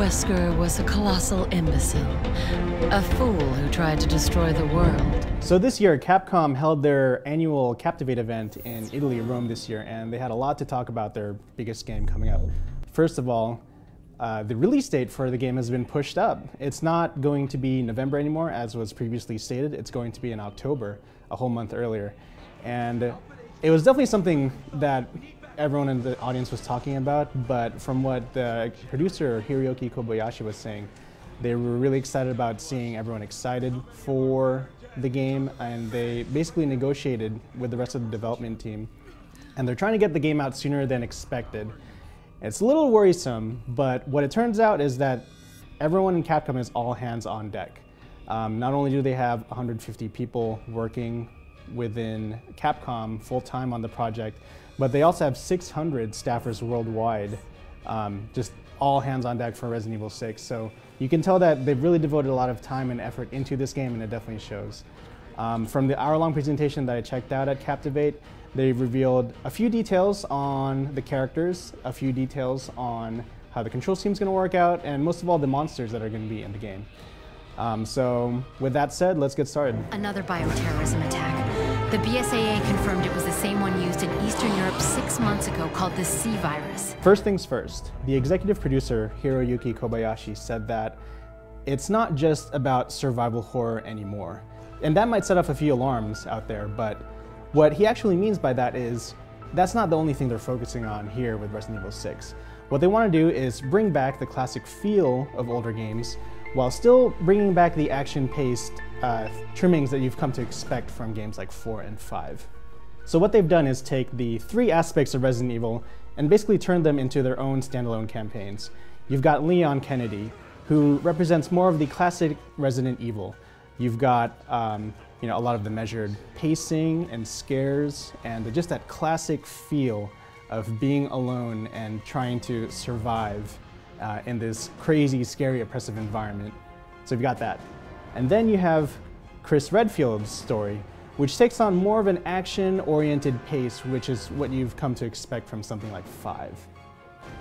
Wesker was a colossal imbecile, a fool who tried to destroy the world. So this year, Capcom held their annual Captivate event in Italy, Rome this year, and they had a lot to talk about their biggest game coming up. First of all, the release date for the game has been pushed up. It's not going to be November anymore, as was previously stated. It's going to be in October, a whole month earlier. And it was definitely something that everyone in the audience was talking about, but from what the producer Hiroyuki Kobayashi was saying, they were really excited about seeing everyone excited for the game, and they basically negotiated with the rest of the development team, and they're trying to get the game out sooner than expected. It's a little worrisome, but what it turns out is that everyone in Capcom is all hands on deck. Not only do they have 150 people working within Capcom full-time on the project, but they also have 600 staffers worldwide, just all hands on deck for Resident Evil 6. So you can tell that they've really devoted a lot of time and effort into this game, and it definitely shows. From the hour-long presentation that I checked out at Captivate, they revealed a few details on the characters, a few details on how the control scheme is going to work out, and most of all, the monsters that are going to be in the game. So with that said, let's get started. Another bioterrorism attack. The BSAA confirmed it was the same one used in Eastern Europe 6 months ago, called the C virus. First things first, the executive producer, Hiroyuki Kobayashi, said that it's not just about survival horror anymore. And that might set off a few alarms out there, but what he actually means by that is that's not the only thing they're focusing on here with Resident Evil 6. What they want to do is bring back the classic feel of older games while still bringing back the action-paced trimmings that you've come to expect from games like 4 and 5. So what they've done is take the 3 aspects of Resident Evil and basically turn them into their own standalone campaigns. You've got Leon Kennedy, who represents more of the classic Resident Evil. You've got a lot of the measured pacing and scares and just that classic feel of being alone and trying to survive in this crazy, scary, oppressive environment. So you've got that. And then you have Chris Redfield's story, which takes on more of an action-oriented pace, which is what you've come to expect from something like 5.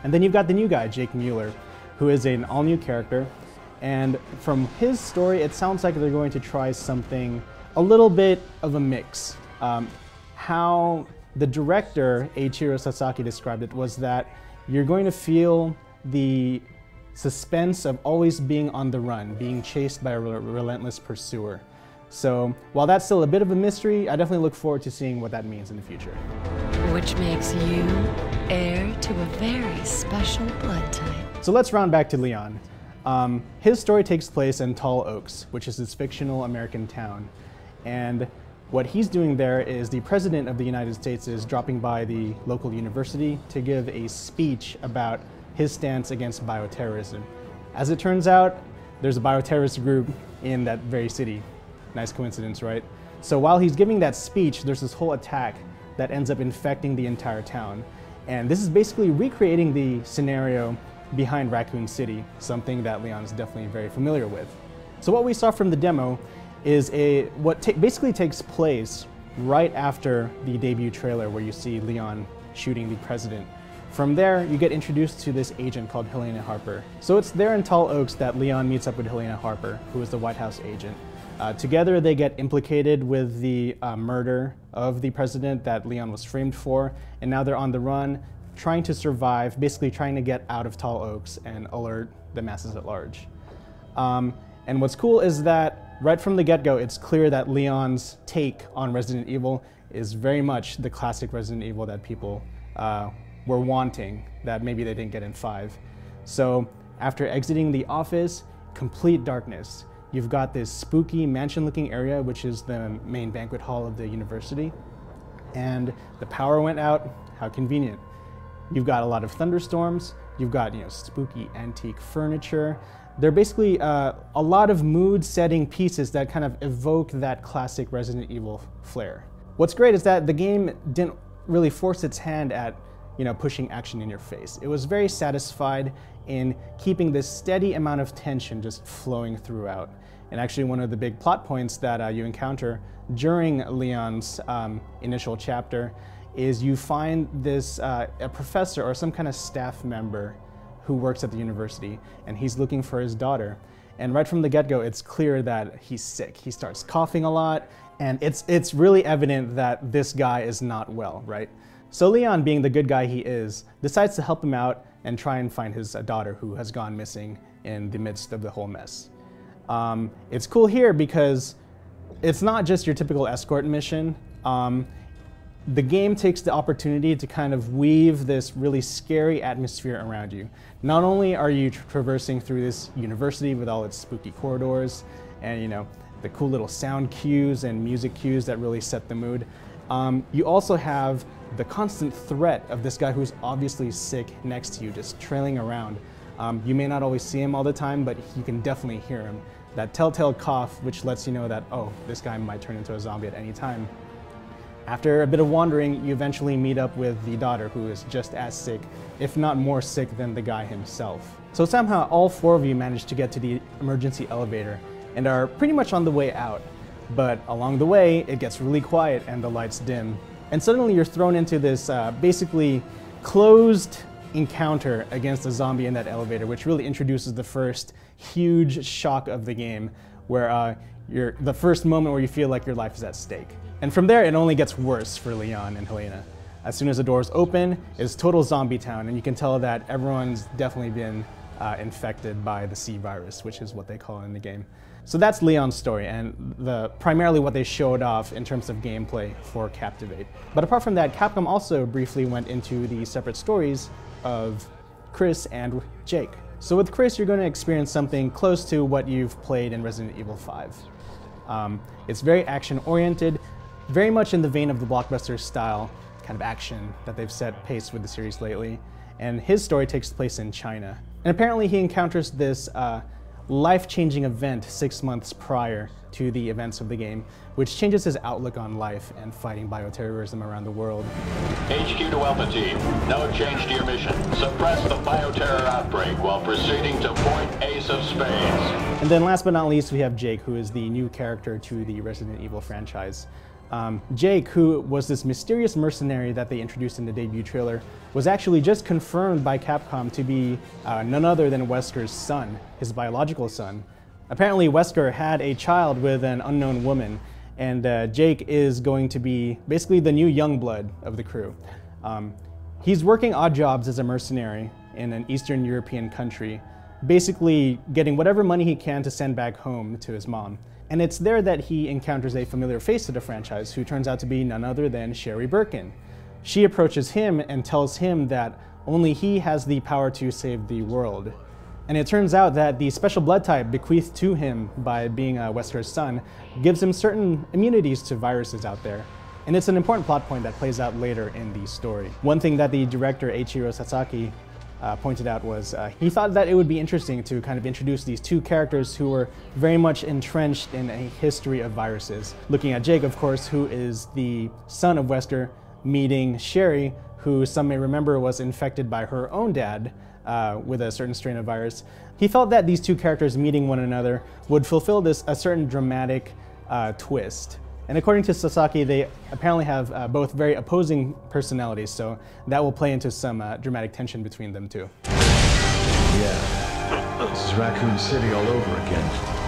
And then you've got the new guy, Jake Mueller, who is an all-new character. And from his story, it sounds like they're going to try something a little bit of a mix. How the director, Eiichiro Sasaki, described it was that you're going to feel the suspense of always being on the run, being chased by a relentless pursuer. So while that's still a bit of a mystery, I definitely look forward to seeing what that means in the future. Which makes you heir to a very special blood type. So let's round back to Leon. His story takes place in Tall Oaks, which is this fictional American town. And what he's doing there is the President of the United States is dropping by the local university to give a speech about his stance against bioterrorism. As it turns out, there's a bioterrorist group in that very city. Nice coincidence, right? So while he's giving that speech, there's this whole attack that ends up infecting the entire town. And this is basically recreating the scenario behind Raccoon City, something that Leon is definitely very familiar with. So what we saw from the demo is basically takes place right after the debut trailer where you see Leon shooting the president. From there, you get introduced to this agent called Helena Harper. So it's there in Tall Oaks that Leon meets up with Helena Harper, who is the White House agent. Together, they get implicated with the murder of the president that Leon was framed for, and now they're on the run, trying to survive, basically trying to get out of Tall Oaks and alert the masses at large. And what's cool is that right from the get-go, it's clear that Leon's take on Resident Evil is very much the classic Resident Evil that people were wanting, that maybe they didn't get in 5. So after exiting the office, complete darkness. You've got this spooky mansion-looking area, which is the main banquet hall of the university. And the power went out. How convenient. You've got a lot of thunderstorms. You've got spooky antique furniture. They're basically a lot of mood-setting pieces that kind of evoke that classic Resident Evil flair. What's great is that the game didn't really force its hand at pushing action in your face. It was very satisfied in keeping this steady amount of tension just flowing throughout. And actually one of the big plot points that you encounter during Leon's initial chapter is you find this a professor or some kind of staff member who works at the university, and he's looking for his daughter. And right from the get-go, it's clear that he's sick. He starts coughing a lot, and it's really evident that this guy is not well, right? So Leon, being the good guy he is, decides to help him out and try and find his daughter who has gone missing in the midst of the whole mess. It's cool here because it's not just your typical escort mission. The game takes the opportunity to kind of weave this really scary atmosphere around you. Not only are you traversing through this university with all its spooky corridors and, you know, the cool little sound cues and music cues that really set the mood, you also have the constant threat of this guy who's obviously sick next to you, just trailing around. You may not always see him all the time, but you can definitely hear him. That telltale cough, which lets you know that, oh, this guy might turn into a zombie at any time. After a bit of wandering, you eventually meet up with the daughter, who is just as sick, if not more sick than the guy himself. So somehow all four of you manage to get to the emergency elevator and are pretty much on the way out. But along the way, it gets really quiet and the lights dim. And suddenly you're thrown into this basically closed encounter against a zombie in that elevator, which really introduces the first huge shock of the game, where the first moment where you feel like your life is at stake. And from there, it only gets worse for Leon and Helena. As soon as the doors open, it's total zombie town, and you can tell that everyone's definitely been infected by the C virus, which is what they call it in the game. So that's Leon's story, and primarily what they showed off in terms of gameplay for Captivate. But apart from that, Capcom also briefly went into the separate stories of Chris and Jake. So with Chris, you're going to experience something close to what you've played in Resident Evil 5. It's very action-oriented, very much in the vein of the blockbuster style kind of action that they've set pace with the series lately. And his story takes place in China. And apparently he encounters this life-changing event 6 months prior to the events of the game, which changes his outlook on life and fighting bioterrorism around the world. HQ to Alpha Team, no change to your mission. Suppress the bioterror outbreak while proceeding to point Ace of Spades. And then last but not least, we have Jake, who is the new character to the Resident Evil franchise. Jake, who was this mysterious mercenary that they introduced in the debut trailer, was actually just confirmed by Capcom to be none other than Wesker's son, his biological son. Apparently Wesker had a child with an unknown woman, and Jake is going to be basically the new young blood of the crew. He's working odd jobs as a mercenary in an Eastern European country, basically getting whatever money he can to send back home to his mom. And it's there that he encounters a familiar face to the franchise, who turns out to be none other than Sherry Birkin. She approaches him and tells him that only he has the power to save the world. And it turns out that the special blood type bequeathed to him by being Wesker's son gives him certain immunities to viruses out there. And it's an important plot point that plays out later in the story. One thing that the director Eiichiro Sasaki pointed out was he thought that it would be interesting to kind of introduce these two characters who were very much entrenched in a history of viruses. Looking at Jake, of course, who is the son of Wesker, meeting Sherry, who some may remember was infected by her own dad with a certain strain of virus. He felt that these two characters meeting one another would fulfill a certain dramatic twist. And according to Sasaki, they apparently have both very opposing personalities, so that will play into some dramatic tension between them too. Yeah, this is Raccoon City all over again.